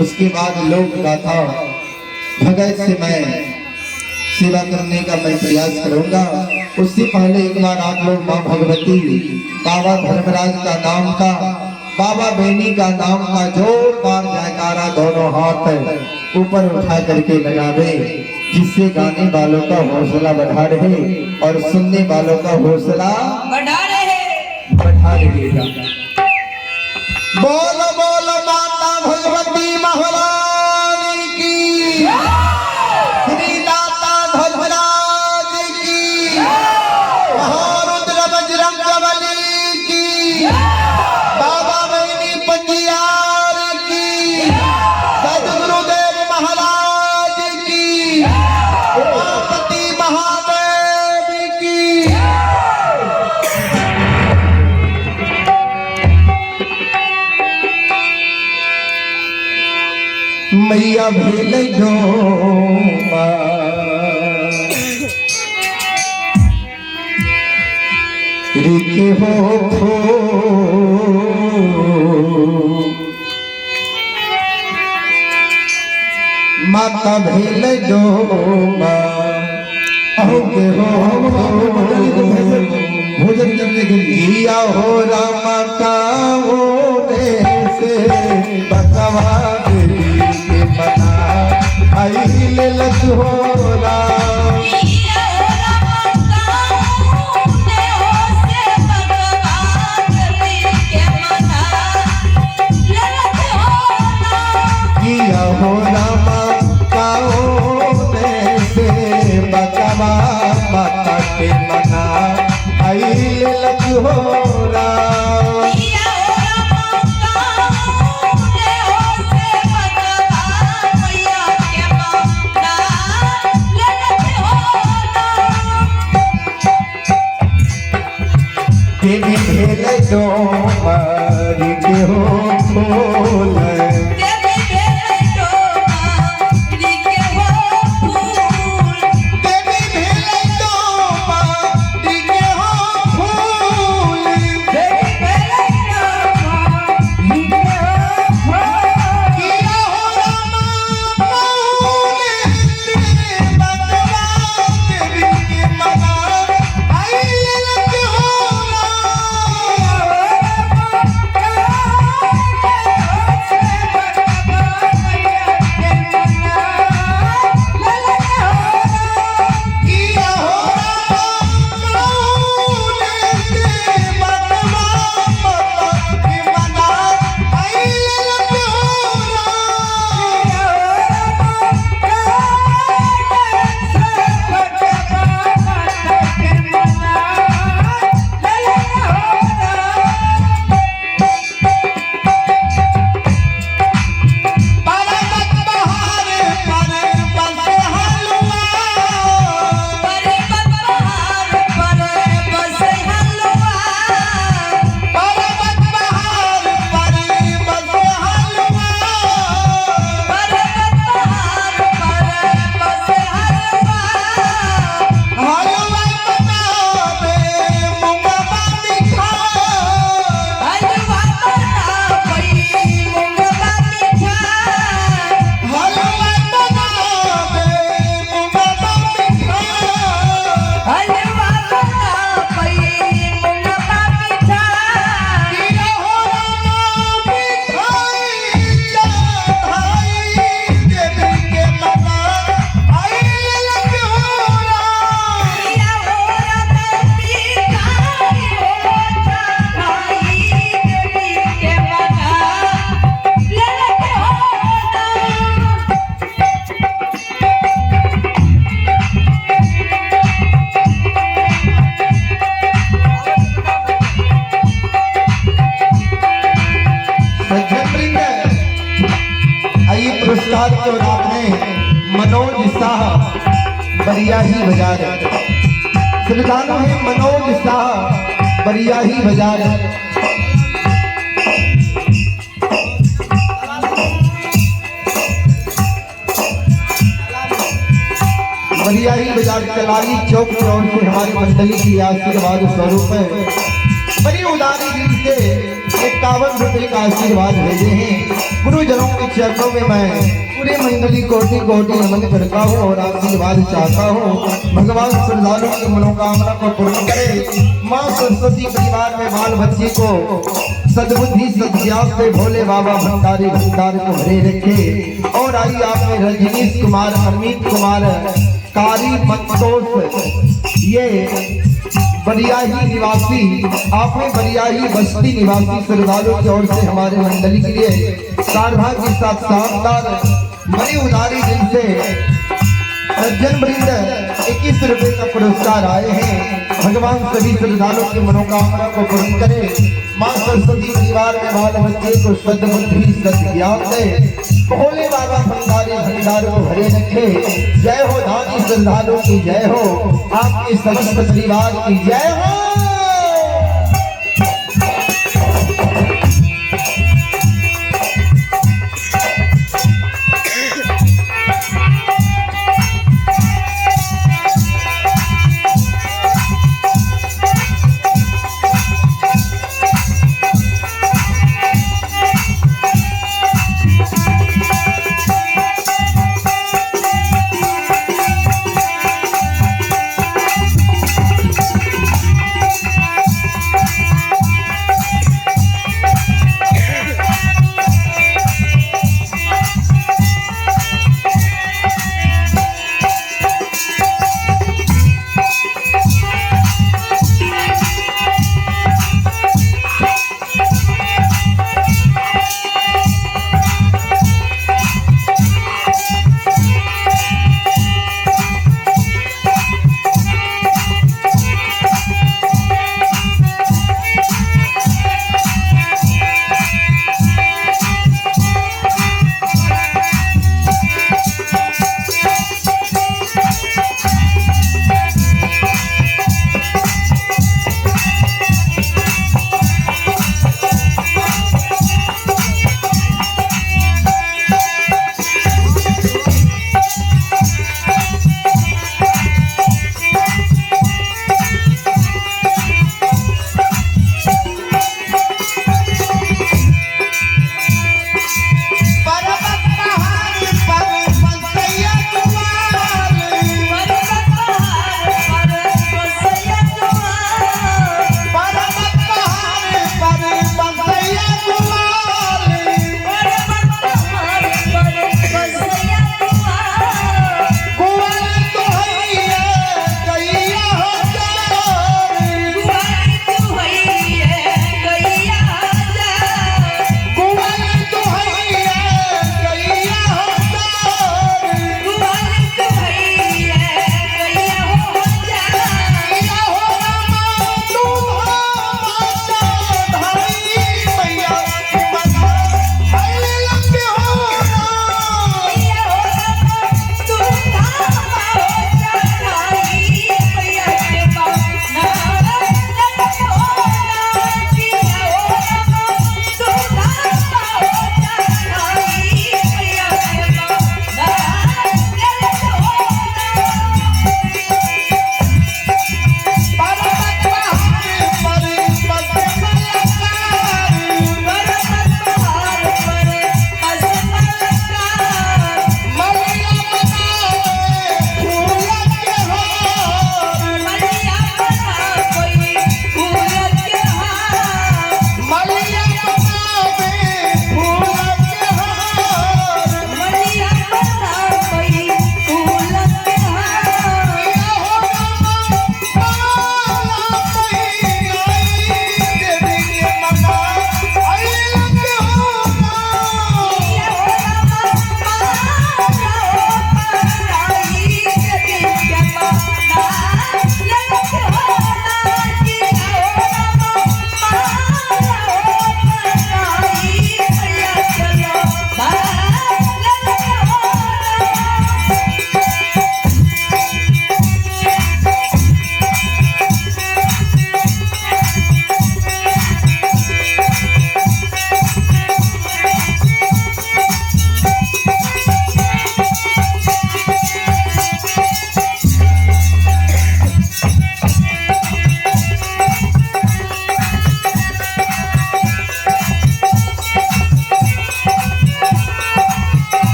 उसके बाद लोक गाथा भगत से मैं सेवा करने का मैं प्रयास करूंगा। उससे पहले एक बार आप लोग माँ भगवती, बाबा धर्मराज का नाम का, बाबा बेनी का नाम का जोरदार जयकारा दोनों हाथ ऊपर उठा करके लगावे, जिससे गाने वालों का हौसला बढ़ा रहे और सुनने वालों का हौसला बढ़ा रहेगा। बोलो बोलो माता भगवती महारानी की, श्री दाता धर्मराज की, महारुद्र बजरंग बली की, बाबा बेनी पंजियार की, सद्गुरुदेव महाराज की, उमापति महादेव की। मैया भेल डोमा रिके हो माता भेल डोमा के हो भोजन करने के लिए हो रामा का हो से बकवा माता के मना आई लखोरा देवी भेल डोमारी के हो फूल, पुरस्कार को रात में मनोज शाह बरियाही बाजार, श्रद्धालु है मनोज शाह बरियाही बाजार। बरियाही बाजार कलाली चौक से हमारी मंडली की आशीर्वाद स्वरूप है बड़ी उदारी दिल से ₹51 का आशीर्वाद भेजे हैं। गुरुजनों के चरणों में मैं पूरे मंडली कोटि कोटि नमन करता हूँ और आशीर्वाद चाहता हूँ। भगवान श्रद्धालुओं की मनोकामना को पूर्ण करे। माँ सरस्वती परिवार में बाल बच्चे को सद्बुद्धि सद्ज्ञान से भोले बाबा भंडारी भंडार को भरे रखे। और आइए आप में रजनीश कुमार, अमित कुमार, कारी मतोष, ये बरियाही निवासी, आपने बरियाही बस्ती निवासी श्रद्धालुओं की ओर से हमारे मंडली के लिए सारभा के साथ शानदार बड़ी उदारी दिन से जनवृंद ₹21 का पुरस्कार आए हैं। भगवान सभी श्रद्धालुओं की मनोकामना को पूर्ण करे। माँ सरस्वती परिवार में बाल बच्चे को सद्बुद्धि सद्ज्ञान दे। भोले बाबा भंडारी भंडार को भरे रखे। जय हो धानी श्रद्धालुओं की जय हो, आपके समस्त परिवार की जय हो।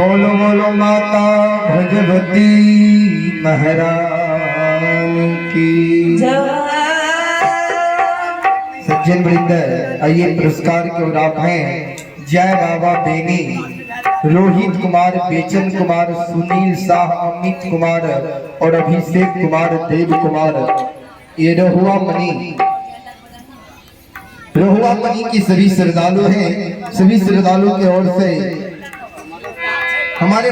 बोलो बोलो माता भगवती महारानी की सज्जन वृंद, आइए पुरस्कार की ओर आप हैं। जय बाबा बेनी, रोहित कुमार, बेचन कुमार, सुनील शाह, अमित कुमार और अभिषेक कुमार, देव कुमार। ये रहुआ मणि की सभी श्रद्धालु हैं। सभी श्रद्धालुओं की ओर से हमारे